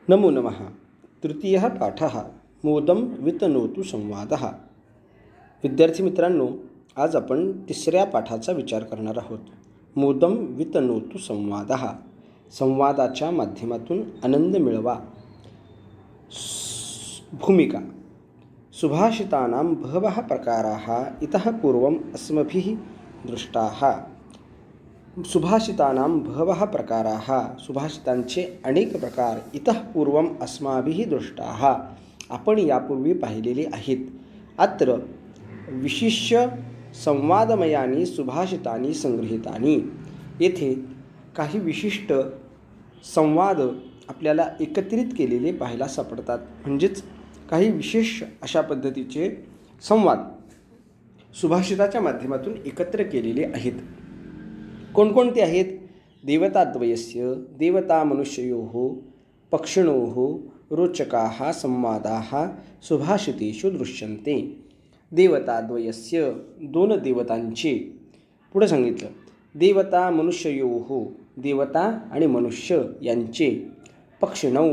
नमो नमः। तृतीयः पाठः मोदं वितनोतु संवादः। विद्यार्थी मित्रांनो, आज आपण तिसऱ्या पाठाचा विचार करणार आहोत. मोदं वितनोतु संवादः. संवादाच्या माध्यमातून आनंद मिळवा. भूमिका. सुभाषितानां बहवः प्रकाराः इतः पूर्वम् अस्मभिः दृष्टाः. सुभाषितानां बहवः प्रकाराः, सुभाषितांचे अनेक प्रकार इतः पूर्वम् अस्माभिः दृष्टाः, आपण यापूर्वी पाहिलेले आहेत. अत्र विशिष्य संवादमयानी सुभाषितानी संगृहीतानी. येथे काही विशिष्ट संवाद आपल्याला एकत्रित केलेले पाहायला सापडतात. म्हणजेच काही विशेष अशा पद्धतीचे संवाद सुभाषिताच्या माध्यमातून एकत्र केलेले आहेत. कोणकोणते आहेत? देवताद्वयस्य देवता मनुष्ययोः पक्षिणोः रोचकाः संवादाः सुभाषितेषु दृश्यन्ते. देवताद्वयस्य, दोन देवतांचे. पुढे सांगितलं देवता मनुष्ययोः, देवता आणि मनुष्य यांचे. पक्षिणौ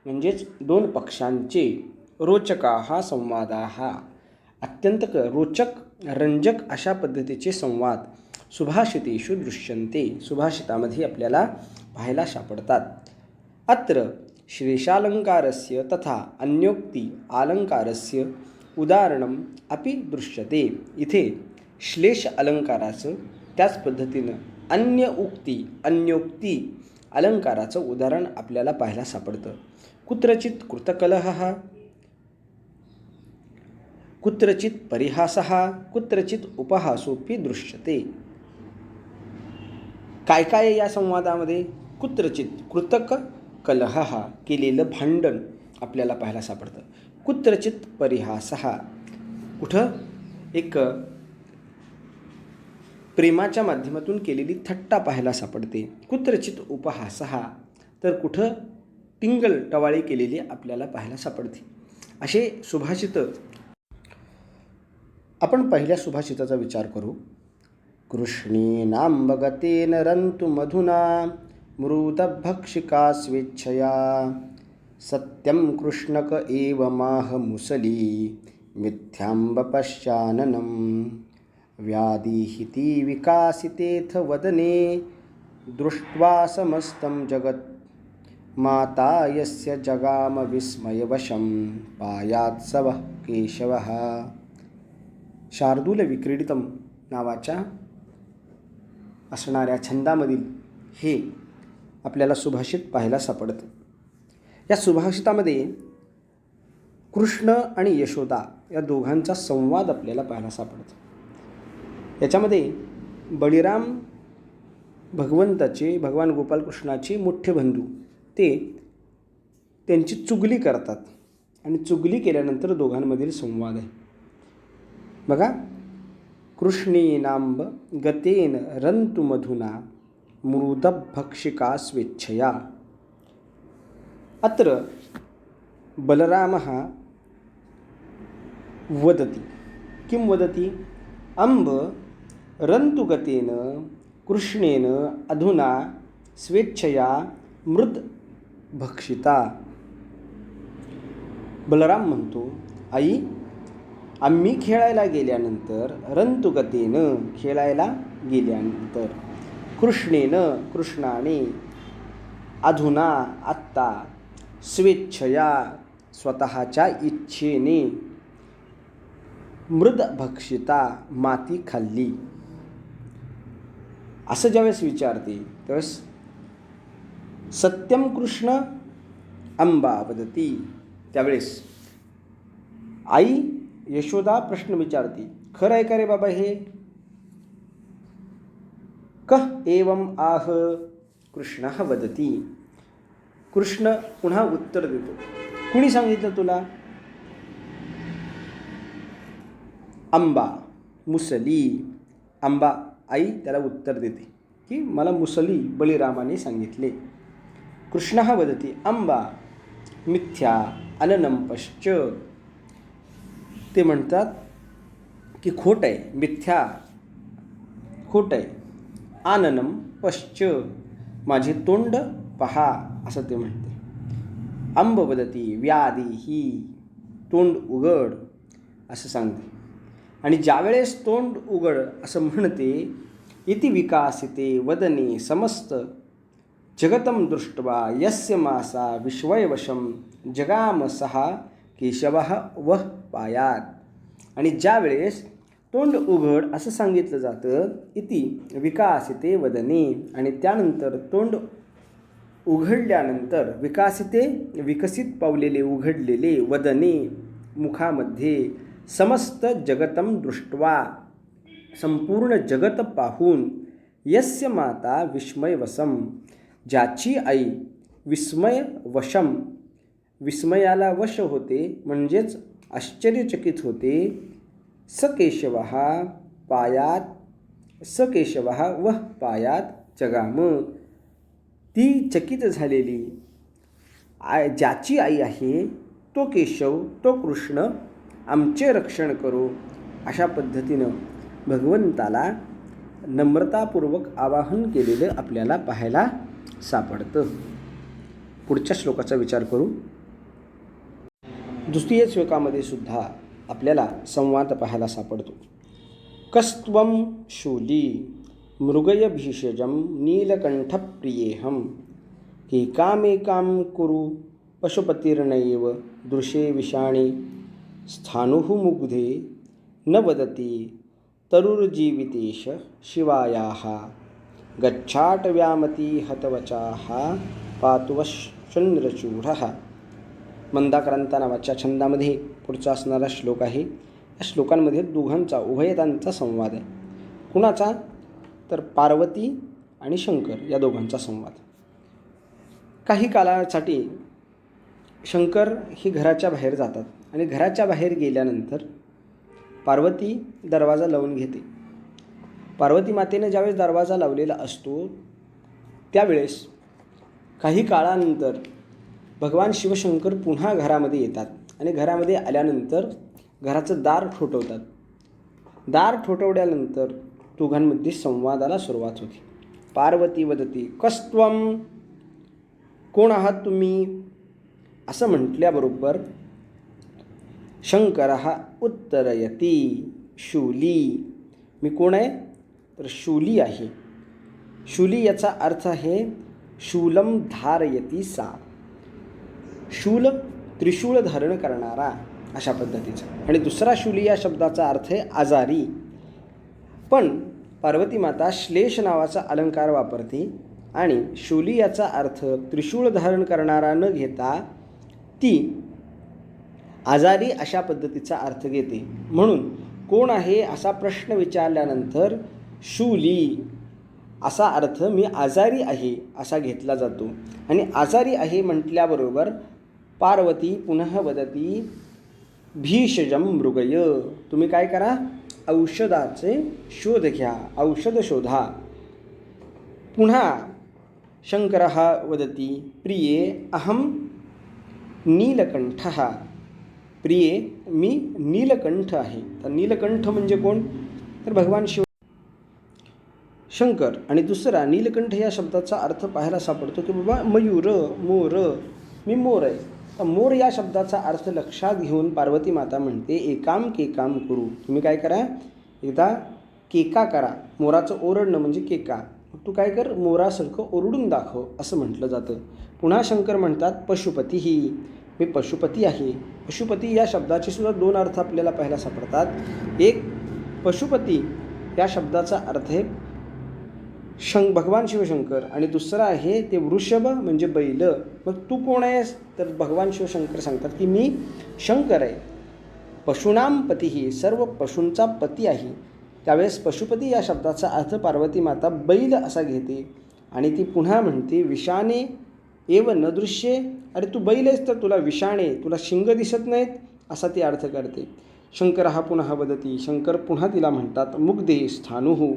म्हणजेच दोन पक्षांचे. रोचकाः संवादाः, अत्यंत रोचक रंजक अशा पद्धतीचे संवाद सुभाषितेषु दृश्यन्ते, सुभाषितामध्ये आपल्याला पाहायला सापडतात. अत्र श्लेषालंकारस्य तथा अन्योक्ती अलंकारस्य उदाहरणम अपि दृश्यते. इथे श्लेष अलंकाराचं त्याच पद्धतीनं अन्योक्ती अलंकाराचं उदाहरण आपल्याला पाहायला सापडतं. कुत्रचित कृतकलहः, कुत्रचित परिहासः, कुत्रचित उपहासोपि दृश्यते. काय काय या संवादामध्ये? कुत्रचित कृतक कलहः, केलेलं भांडण आपल्याला पाहायला सापडतं. कुत्रचित परिहासः, कुठं एक प्रेमाच्या माध्यमातून केलेली थट्टा पाहायला सापडते. कुत्रचित उपहासः, तर कुठं टिंगल टवाळी केलेली आपल्याला पाहायला सापडते. असे सुभाषित. आपण पहिल्या सुभाषिताचा विचार करू. कृष्णेनाम्बगतेन रन्तु मधुना मृतभक्षिका स्वेच्छया सत्यं कृष्णक एव माह मुसली मिथ्याम्ब पश्चाननं व्याधिहिति विकासितेथ वदने दृष्ट्वा समस्तं जगत् माता यस्य जगाम विस्मयवशं पायात्सवः केशवः. शार्दूल विक्रीडितम नावाच्या असणाऱ्या छंदामधील हे आपल्याला सुभाषित पाहायला सापडतं. या सुभाषितामध्ये कृष्ण आणि यशोदा या दोघांचा संवाद आपल्याला पाहायला सापडतो. याच्यामध्ये बळीराम भगवंताचे, भगवान गोपालकृष्णाचे मोठे बंधू, ते त्यांची चुगली करतात आणि चुगली केल्यानंतर दोघांमधील संवाद आहे. बघा, कृष्णेनाम्ब गतेन रन्तु मधुना मृतभक्षिका स्वेच्छया. अत्र बलरामः वदति. किं वदति? अम्ब रन्तुगतेन कृष्णेन अधुना स्वेच्छया मृद भक्षिता. बलराम म्हणतो, आई, आम्ही खेळायला गेल्यानंतर, रंतुगतेनं खेळायला गेल्यानंतर, कृष्णेनं कृष्णाने, अधुना आत्ता, स्वेच्छया स्वतःच्या इच्छेने, मृद भक्षिता माती खाल्ली. असं ज्यावेळेस विचारते त्यावेळेस सत्यम कृष्ण अंबा वदती. त्यावेळेस आई यशोदा प्रश्न विचारते, खरं आहे का रे बाबा हे? कह एवं आह कृष्ण वदती. कृष्ण पुन्हा उत्तर देतो, कुणी सांगितलं तुला? अंबा, मुसली. अंबा, आई त्याला उत्तर देते की मला मुसली बळीरामाने सांगितले. कृष्ण वदती अंबा मिथ्या अननं पश्च. ते म्हणतात की खोट आहे, मिथ्या, खोट आहे. आननम पश्च, माझे तोंड पहा, असं ते म्हणते. अंब वदती व्याधी ही तोंड उघड असं सांगते. आणि ज्यावेळेस तोंड उघड असं म्हणते इति विकासिते वदने समस्त जगतं दृष्ट्वा यस्य मासा विश्वयवशं जगाम सहा केशवः वह पायात. आणि ज्यावेळेस तोंड उघड असं सांगितलं जातं इति विकासिते वदने, आणि त्यानंतर तोंड उघडल्यानंतर विकासिते विकसित पावलेले उघडलेले वदने मुखामध्ये समस्त जगतं दृष्ट्वा संपूर्ण जगत पाहून यस्य माता विस्मयवशम ज्याची आई विस्मयवशम विस्मयाला वश होते म्हणजेच आश्चर्यचकित होते स केशवः पायात स केशवः वह पायात जगाम ती चकित झालेली ज्याची आई आहे तो केशव तो कृष्ण आमचे रक्षण करो अशा पद्धतीनं भगवंताला नम्रतापूर्वक आवाहन केलेलं आपल्याला पाहायला सापडतं. पुढच्या श्लोकाचा विचार करू. द्वितीय श्लोकामध्ये सुद्धा आपल्याला संवाद पाहायला सापडतो. कस्त्वं शूली मृगय भीषजं नीलकंठप्रियेहं केकामेकां कुरु पशुपतिर्नैव दृशे विषाणे स्थाणुः मुग्धे न वदति तरुर्जीवितेश शिवायाः गच्छाट व्यामती हतवचाः पातुवश्चंद्रचूडः. मंदाक्रांता नावाच्या छंदामध्ये पुढचा असणारा श्लोक आहे. या श्लोकांमध्ये दोघांचा उभयतांचा संवाद आहे. कुणाचा तर पार्वती आणि शंकर या दोघांचा संवाद. काही काळासाठी शंकर ही घराच्या बाहेर जातात आणि घराच्या बाहेर गेल्यानंतर पार्वती दरवाजा लावून घेते. पार्वती मातेने ज्यावेळेस दरवाजा लावलेला असतो त्यावेळेस काही काळानंतर भगवान शिवशंकर पुन्हा घरामध्ये येतात आणि घरामध्ये आल्यानंतर घराचं दार ठोठवतात. दार ठोठवल्यानंतर दोघांमध्ये संवादाला सुरुवात होती. पार्वती वदती कस्त्वं कोण आहात तुम्ही असं म्हटल्याबरोबर शंकरः उत्तरयती शूली मी कोण आहे तर शूली आहे. शूली याचा अर्थ आहे शूलम धारयती सा शूल त्रिशूळ धारण करणारा अशा पद्धतीचा. आणि दुसरा शूली या शब्दाचा अर्थ आहे आजारी. पण पार्वती माता श्लेष नावाचा अलंकार वापरते आणि शूली याचा अर्थ त्रिशूळ धारण करणारा न घेता ती आजारी अशा पद्धतीचा अर्थ घेते. म्हणून कोण आहे असा प्रश्न विचारल्यानंतर शूली असा अर्थ मी आजारी आहे असा घेतला जातो. आणि आजारी आहे म्हटल्याबरोबर पार्वती पुनः वदती भीषजं मृगय तुम्ही काय करा औषधाचे शोध घ्या औषध शोधा. पुन्हा शंकरः वदती प्रिये अहं नीलकंठः प्रिये मी नीलकंठ आहे. तर नीलकंठ म्हणजे कोण तर भगवान शिव शंकर. आणि दुसरा नीलकंठ या शब्दाचा अर्थ पाहायला सापडतो की बाबा मयूर मोर मी मोर आहे. तर मोर या शब्दाचा अर्थ लक्षात घेऊन पार्वती माता म्हणते एकाम केकाम करू तुम्ही काय करा एकदा केका करा. मोराचं ओरडणं म्हणजे केका. तू काय कर मोरासारखं ओरडून दाखव असं म्हटलं जातं. पुन्हा शंकर म्हणतात पशुपती ही मी पशुपती आहे. पशुपती या शब्दाचे सुद्धा दोन अर्थ आपल्याला पाहायला सापडतात. एक पशुपती या शब्दाचा अर्थ आहे भगवान शिवशंकर आणि दुसरा आहे ते वृषभ म्हणजे बैल. मग तू कोण आहेस तर भगवान शिवशंकर सांगतात की मी शंकर आहे. पशूनाम पतीही सर्व पशूंचा पती आहे. त्यावेळेस पशुपती या शब्दाचा अर्थ पार्वती माता बैल असा घेते आणि ती पुन्हा म्हणते विषाणे एव न दृश्ये अरे तू बैल आहेस तर तुला विषाणे तुला शिंग दिसत नाहीत असा ती अर्थ करते. शंकर हा पुन्हा वदती शंकर पुन्हा तिला म्हणतात मुग्धे स्थाणुः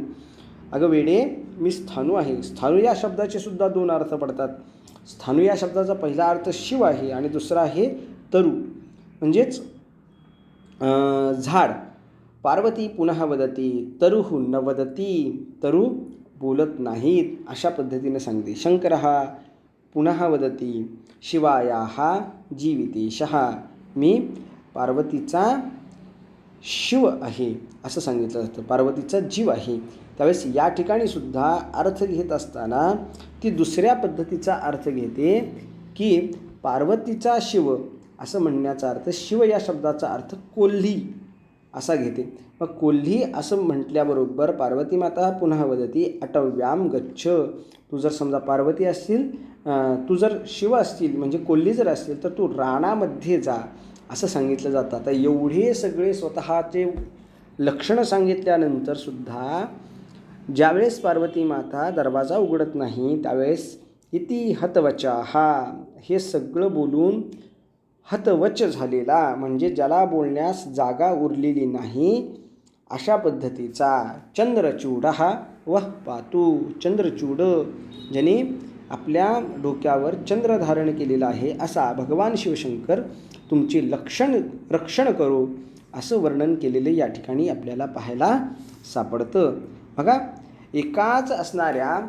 अगं वेडे मी स्थाणू आहे. स्थाणू या शब्दाचे सुद्धा दोन अर्थ पडतात. स्थाणू या शब्दाचा पहिला अर्थ शिव आहे आणि दुसरा आहे तरु म्हणजेच झाड. पार्वती पुन्हा वदती तरुः न वदती तरु बोलत नाहीत अशा पद्धतीने सांगते. शंकर हा पुनः वदती शिवायाः जीवितेशः. मी पार्वतीचा शिव आहे असं सांगितलं जातं, पार्वतीचा जीव आहे. त्यावेळेस या ठिकाणी सुद्धा अर्थ घेत असताना ती दुसऱ्या पद्धतीचा अर्थ घेते की पार्वतीचा शिव असं म्हणण्याचा अर्थ, शिव या शब्दाचा अर्थ कोल्ही असा घेते. मग कोल्ही असं म्हटल्याबरोबर पार्वती माता पुन्हा वदती अटव्याम गच्छ. तू जर समजा पार्वती असतील, तू जर शिव असतील म्हणजे कोल्ही जर असतील तर तू रानामध्ये जा असं सांगितलं जातं. आता एवढे सगळे स्वतःचे लक्षणं सांगितल्यानंतर सुद्धा ज्यावेळेस पार्वती माता दरवाजा उघडत नाही त्यावेळेस इति हतवचा हा, हे सगळं बोलून हतवच झालेला म्हणजे ज्याला बोलण्यास जागा उरलेली नाही अशा पद्धतीचा चंद्रचूड हा वह पातू. चंद्रचूड ज्याने आपल्या डोक्यावर चंद्र धारण केलेला आहे असा भगवान शिवशंकर तुमचे रक्षण करो असं वर्णन केलेलं या ठिकाणी आपल्याला पाहायला सापडतं. बघा, एकाच असणाऱ्या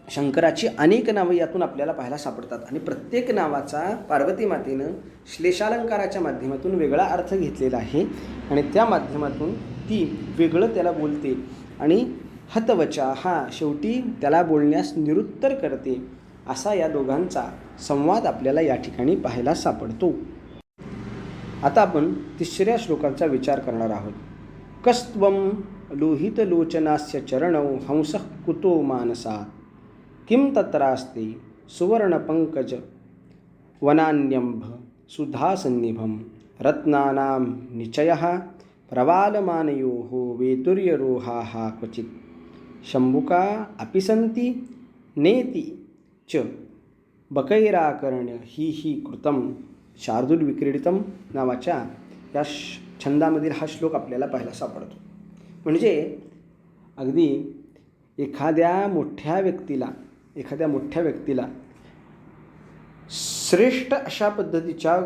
शंकराची अनेक नावं यातून आपल्याला पाहायला सापडतात आणि प्रत्येक नावाचा पार्वती मातेनं श्लेषालंकाराच्या माध्यमातून वेगळा अर्थ घेतलेला आहे आणि त्या माध्यमातून ती वेगळं त्याला बोलते आणि हतवचा हा शेवटी त्याला बोलण्यास निरुत्तर करते. असा या दोघांचा संवाद आपल्याला या ठिकाणी पाहायला सापडतो. आता आपण तिसऱ्या श्लोकाचा विचार करणार आहोत. कस्त्वं लोहितलोचनास्य चरणौ हंसः कुतो मानसा किं तत्रास्ते सुवर्णपङ्कज वनान्यंभ सुधासन्निभं रत्नानां निचयः प्रवालमानयोः वेतुर्यरोहाः क्वचित् शम्भुका अपि सन्ति नेति च बकैराकर्ण्य ही कृतं. शार्दूल विक्रीडितम नावाच्या या छंदामधील हा श्लोक आपल्याला पाहायला सापडतो. म्हणजे अगदी एखाद्या मोठ्या व्यक्तीला श्रेष्ठ अशा पद्धतीच्या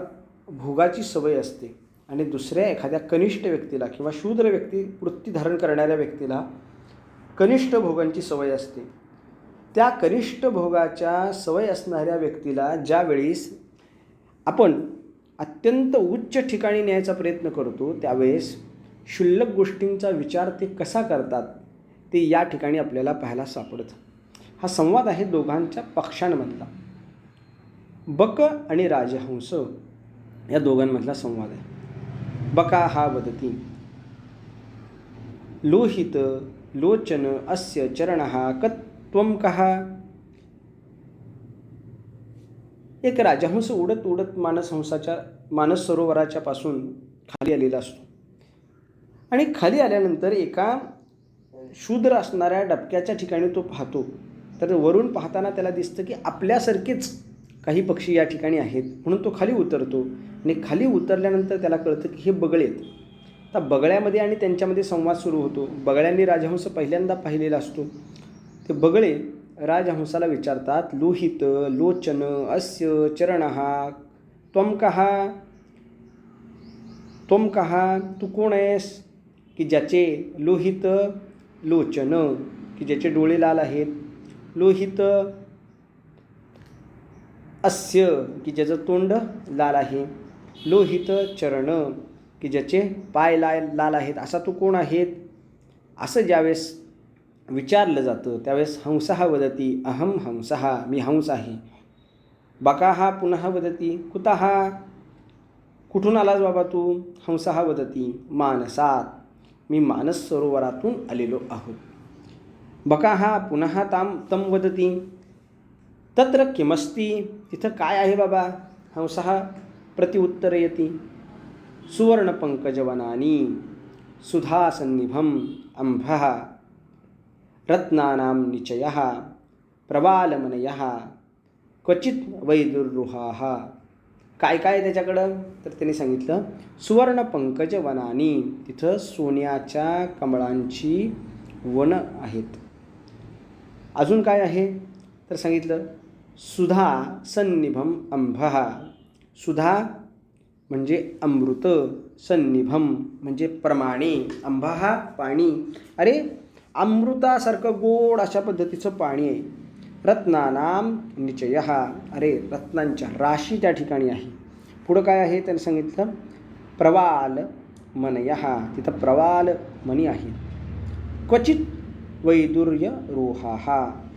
भोगाची सवय असते आणि दुसऱ्या एखाद्या कनिष्ठ व्यक्तीला किंवा शूद्र वृत्ती धारण करणाऱ्या व्यक्तीला कनिष्ठ भोगांची सवय असते. त्या कनिष्ठ भोगाच्या सवय असणाऱ्या व्यक्तीला ज्यावेळेस आपण अत्यंत उच्च ठिकाणी न्यायचा प्रयत्न करतो त्यावेळेस क्षुल्लक गोष्टींचा विचार ते कसा करतात ते या ठिकाणी आपल्याला पाहायला सापडतं. हा संवाद आहे दोघांच्या पक्षांमधला. बक आणि राजहंस या दोघांमधला संवाद आहे. बका हा वदती लोहित लोचन अस्य चरणः कत्वं कः. एक राजहंस उडत उडत मानस सरोवराच्या पासून खाली आलेला असतो आणि खाली आल्यानंतर एका शूद्र असणाऱ्या डबक्याच्या ठिकाणी तो पाहतो. तर वरून पाहताना त्याला दिसतं की आपल्यासारखेच काही पक्षी या ठिकाणी आहेत म्हणून तो खाली उतरतो आणि खाली उतरल्यानंतर त्याला कळतं की हे बगळे आहेत. आता बगळ्यामध्ये आणि त्यांच्यामध्ये संवाद सुरू होतो. बगळ्यांनी राजहंस पहिल्यांदा पाहिलेला असतो. ते बगळे राजहंसाला विचारतात लोहित लोचन अस्य चरणः त्वं कः. तू कोण आहेस? की ज्याचे लोहित लोचन की ज्याचे डोळे लाल आहेत, लोहित अस्य की ज्याचं तोंड लाल आहे, लोहित चरण की ज्याचे पाय लाल आहेत, असा तू कोण आहेत असं ज्यावेळेस विचारलं जातं त्यावेळेस हंसः वदती अहम हंसः, मी हंस आहे. बकाः पुनः वदती कुतः, कुठून आलास बाबा तू? हंसः वदती मानसात, मी मानस सरोवरातून आलेलो आहोत. बकाः पुनः तं वदती तत्र किमस्ति, तिथं काय आहे बाबा? हंसः प्रत्युत्तरयति सुवर्णपङ्कजवनानि सुधासन्निभम् अम्भः रत्नानां निचयः प्रवालमनयः क्वचित वैदुर्रुहाः. काय काय त्याच्याकडं? तर त्यांनी सांगितलं सुवर्णपंकज वनानी, तिथं सोन्याच्या कमळांची वन आहेत. अजून काय आहे तर सांगितलं सुधा सन्निभम अंभः. सुधा म्हणजे अमृत, सन्निभम म्हणजे प्रमाणे, अंभः पाणी. अरे अमृतासारखं गोड अशा पद्धतीचं पाणी आहे. रत्नानाम निचयः, अरे रत्नांच्या राशी त्या ठिकाणी आहे. पुढं काय आहे त्याने सांगितलं, प्रवाल मनयः, तिथं प्रवाल मणी आहे. क्वचित वैदुर्य रोहाः,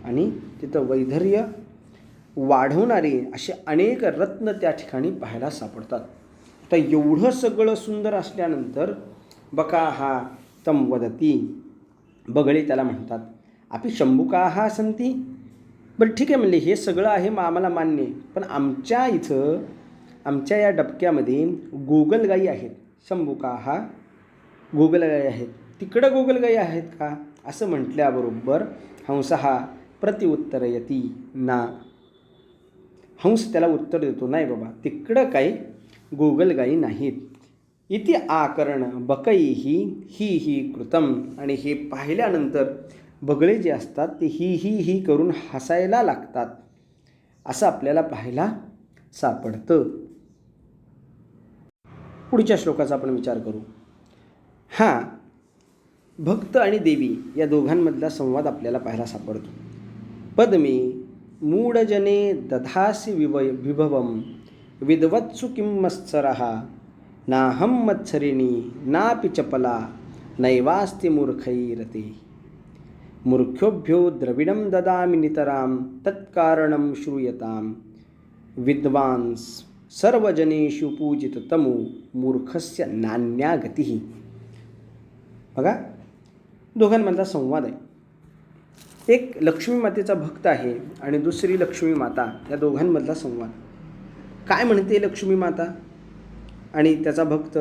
आणि तिथं वैधर्य वाढवणारे असे अनेक रत्न त्या ठिकाणी पाहायला सापडतात. तर एवढं सगळं सुंदर असल्यानंतर बकाः तं वदती, बगळे त्याला म्हणतात, आपी शंभुकाः सन्ति. बरं ठीक आहे म्हणले, हे सगळं आहे मग आम्हाला मान्य आहे, पण आमच्या इथं आमच्या या डबक्यामध्ये गोगलगाई आहेत. शंभुकाः गोगलगाई आहेत, तिकडं गोगलगाई आहेत का असं म्हटल्याबरोबर हंसः प्रतिउत्तरयती ना, हंस त्याला उत्तर देतो, नाही बाबा तिकडं काही गोगलगाई नाहीत. इति आकर्ण बकैही ही ही कृतम, आणि हे पाहिल्यानंतर बगळे जे असतात ते ही करून हसायला लागतात असं आपल्याला पाहायला सापडतं. पुढच्या श्लोकाचा आपण विचार करू. हा भक्त आणि देवी या दोघांमधला संवाद आपल्याला पाहायला सापडतो. पद्मे मूढजने दधासी विभवम विद्वत्सु किं मत्सरः, नाहं मत्सरिणी नापि चपला नैवास्ति मूर्खैरते. मूर्ख्योभ्यो द्रविडं ददामि नितरां तत्कारणं श्रूयतां. विद्वांस सर्वजनेषु पूजिततमो मूर्खस्य नान्या गतिः. बघा दोघांमधला संवाद आहे. एक लक्ष्मी मातेचा भक्त आहे आणि दुसरी लक्ष्मी माता, या दोघांमधला संवाद. काय म्हणते लक्ष्मी माता आणि त्याचा भक्त.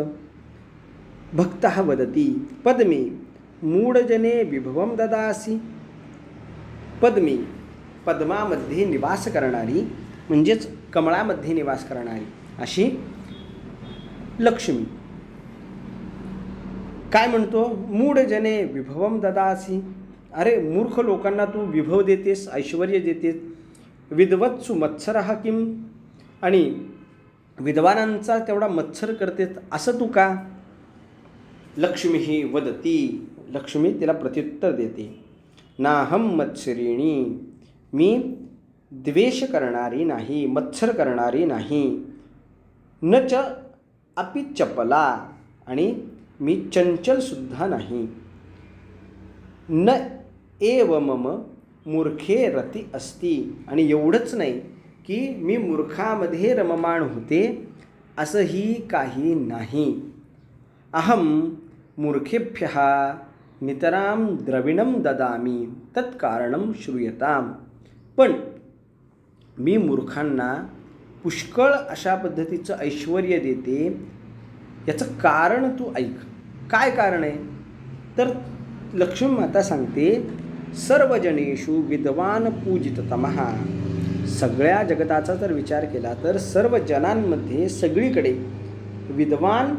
भक्तः वदती पद्मे मूढजने विभवम ददासी. पद्मी पद्मामध्ये निवास करणारी, म्हणजेच कमळामध्ये निवास करणारी अशी लक्ष्मी. काय म्हणतो, मूढजने विभवम ददासी, अरे मूर्ख लोकांना तू विभव देतेस, ऐश्वर्य देतेस. विद्वत्सु मत्सरः किम, आणि विद्वानांचा तेवढा मत्सर करतेस असं तू का. लक्ष्मी ही वदती, लक्ष्मी तिला प्रत्युत्तर देते. नाहम मत्सरिणी, मी द्वेष करणारी नाही, मत्सर करणारी नाही. न च अपि चपला, आणि मी चंचलसुद्धा नाही. न एव मम मूर्खे रती अस्ति, आणि एवढंच नाही की मी मूर्खामध्ये रममाण होते असंही काही नाही. अहम मूर्खेभ्यः नितरां द्रविणं ददामि तत्कारणं श्रूयताम. पण मी मूर्खांना पुष्कळ अशा पद्धतीचं ऐश्वर्य देते, याचं कारण तू ऐक. काय कारण आहे तर लक्ष्मी माता सांगते, सर्वजनेषु विद्वान पूजिततमः. सगळ्या जगताचा जर विचार केला तर सर्व जनांमध्ये सगळीकडे विद्वान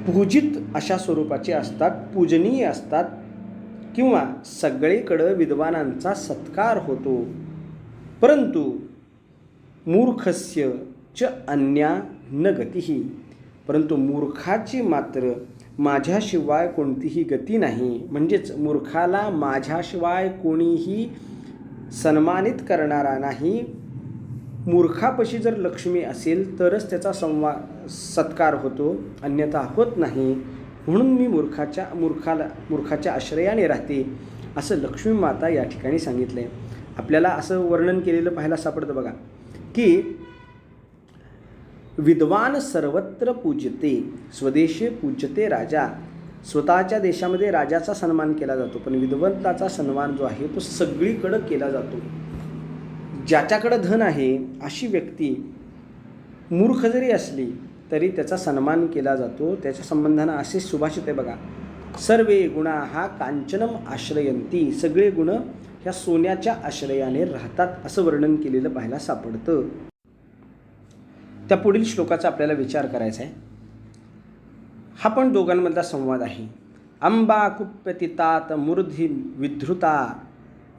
पूजित अशा स्वरूपाचे असतात, पूजनीय असतात, किंवा सगळीकडं विद्वानांचा सत्कार होतो. परंतु मूर्खस्य च अन्या न गतिः, परंतु मूर्खाची मात्र माझ्याशिवाय कोणतीही गती नाही. म्हणजेच मूर्खाला माझ्याशिवाय कोणीही सन्मानित करणारा नाही. मूर्खापाशी जर लक्ष्मी असेल तरच त्याचा सत्कार होतो, अन्यथा होत नाही. म्हणून मी मूर्खाच्या आश्रयाने राहते असं लक्ष्मी माता या ठिकाणी सांगितलं आहे. आपल्याला असं वर्णन केलेलं पाहायला सापडतं बघा की विद्वान सर्वत्र पूज्यते स्वदेशे पूज्यते राजा. स्वतःच्या देशामध्ये राजाचा सन्मान केला जातो, पण विद्वंताचा सन्मान जो आहे तो सगळीकडं केला जातो. ज्याच्याकडं धन आहे अशी व्यक्ती मूर्ख जरी असली तरी त्याचा सन्मान केला जातो. त्याच्या संबंधानं असे सुभाषित आहे बघा, सर्वे गुणा हा कांचनम आश्रयंती. सगळे गुण ह्या सोन्याच्या आश्रयाने राहतात असं वर्णन केलेलं पाहायला सापडतं. त्या पुढील श्लोकाचा आपल्याला विचार करायचा आहे. हा पण दोघांमधला संवाद आहे. अंबा कुप्यतितात मूर्धी विधृता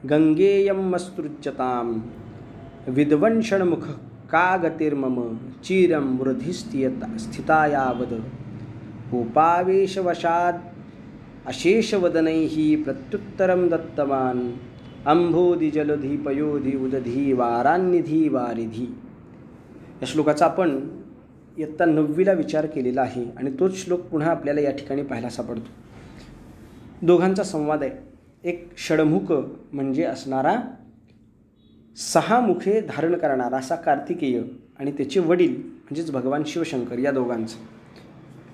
गंगेयम मस्तृज्यताम विद्वंषणमुख का गतिर्मम चिरम वृद्धी स्थितायावद. उपावेशवशाद अशेषवदनैः प्रत्युत्तरं दत्तवान् अंबोधी जलधी पयोधी उदधी वारान्निधी वारिधी. या श्लोकाचा आपण इयत्ता 9वीला विचार केलेला आहे आणि तोच श्लोक पुन्हा आपल्याला या ठिकाणी पाहायला सापडतो. दोघांचा संवाद आहे. एक षडमुख म्हणजे असणारा 6 मुखे धारण करणारा असा कार्तिकेय आणि त्याचे वडील म्हणजेच भगवान शिवशंकर या दोघांचं.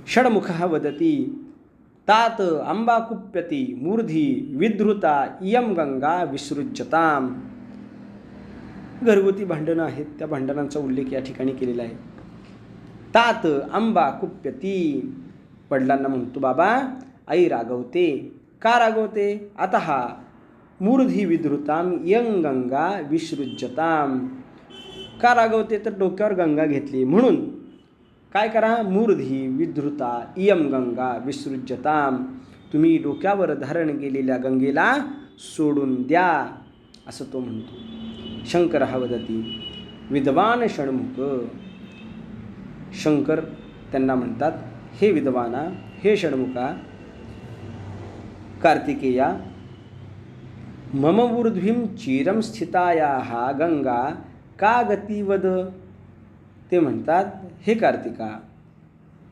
षडमुखः वदती तात अंबा कुप्यती मूर्धी विधृता इयं गंगा विसृज्यताम. घरगुती भांडणं आहेत, त्या भांडणांचा उल्लेख या ठिकाणी केलेला आहे. तात अंबा कुप्यती, वडिलांना म्हणतो बाबा आई रागवते. का रागवते? अतः मूर्धी विधृताम इयं गंगा विसृज्यताम. का रागवते? तर डोक्यावर गंगा घेतली म्हणून. काय करा? मूर्धी विधृता इयं गंगा विसृज्यताम. तुम्ही डोक्यावर धारण केलेल्या गंगेला सोडून द्या, असं तो म्हणतो. शंकरः वदती विद्वान षण्मुख. शंकर त्यांना म्हणतात, हे विद्वाना, हे षण्मुखा, कार्तिकेया, मम ऊर्ध्वीं चिरं स्थितायाः गंगा का गती वद. ते म्हणतात, हे कार्तिका,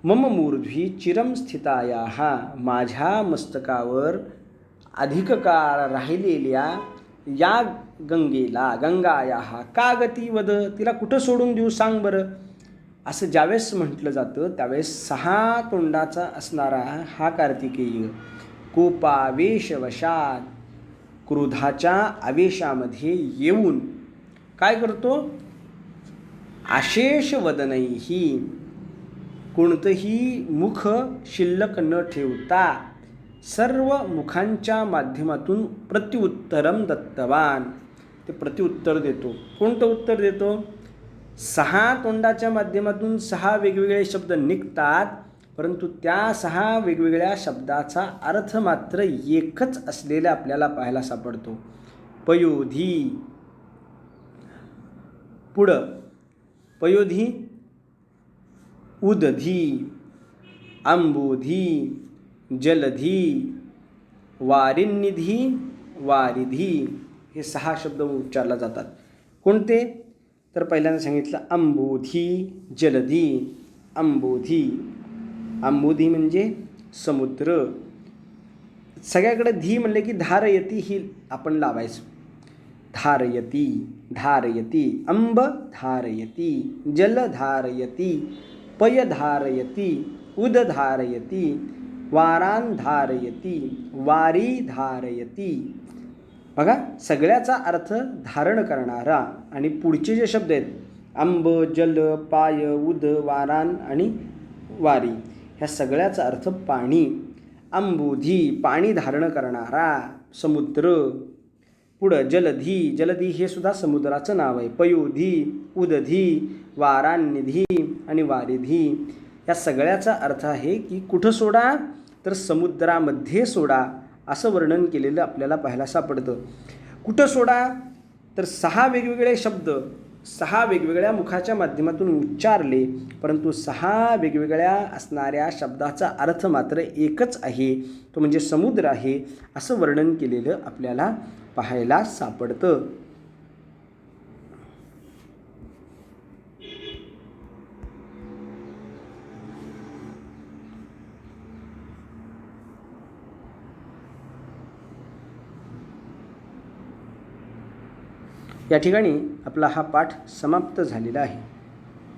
मम मूर्ध्वी चिरं स्थितायाः, माझ्या मस्तकावर अधिक काळ राहिलेल्या या गंगेला, गंगायाः का गती वद, तिला कुठं सोडून देऊ सांग बरं. असं ज्यावेळेस म्हटलं जातं त्यावेळेस 6 तोंडाचा असणारा हा कार्तिकेय कोपावेशवशात, क्रोधाच्या आवेशामध्ये येऊन काय करतो? अशेष वदनैही, कोणतंही मुख शिल्लक न ठेवता सर्व मुखांच्या माध्यमातून प्रत्युत्तरम दत्तवान. ते प्रत्युत्तर देतो. कोणतं उत्तर देतो? 6 तोंडाच्या माध्यमातून 6 वेगवेगळे शब्द निघतात, परंतु त्या 6 वेगवेगळ्या शब्दाचा अर्थ मात्र एकच असलेला आपल्याला पाहायला सापडतो. पयोधी, पुढं पयोधी, उदधी, अंबोधी, जलधी, वारिन्निधी, वारिधी, हे 6 शब्द उच्चारले जातात. कोणते? तर पहिल्यांदा सांगितलं अंबोधी, जलधी. अंबोधी, अंबोधी म्हणजे समुद्र. सगळ्याकडे धी म्हणले की धारयती ही आपण लावायचं. धारयती, धारयती, अंब धारयती, जल धारयती, पय धारयती, उद धारयती, वारान धारयती, वारी धारयती. बघा, सगळ्याचा अर्थ धारण करणारा. आणि पुढचे जे शब्द आहेत अंब, जल, पाय, उद, वारान आणि वारी, ह्या सगळ्याचा अर्थ पाणी. अंबोधी, पाणी धारण करणारा समुद्र. पुढं जलधी, जलधी हे सुद्धा समुद्राचं नाव आहे. पयोधी, उदधी, वारान्निधी आणि वारिधी, या सगळ्याचा अर्थ आहे की कुठं सोडा? तर समुद्रामध्ये सोडा, असं वर्णन केलेलं आपल्याला पाहायला सापडतं. कुठं सोडा? तर 6 वेगवेगळे शब्द 6 वेगवेगळ्या मुखाच्या माध्यमातून उच्चारले, परंतु 6 वेगवेगळ्या असणाऱ्या शब्दाचा अर्थ मात्र एकच आहे, तो म्हणजे समुद्र आहे, असं वर्णन केलेलं आपल्याला पाहायला सापडतं. या ठिकाणी आपला हा पाठ समाप्त झालेला आहे.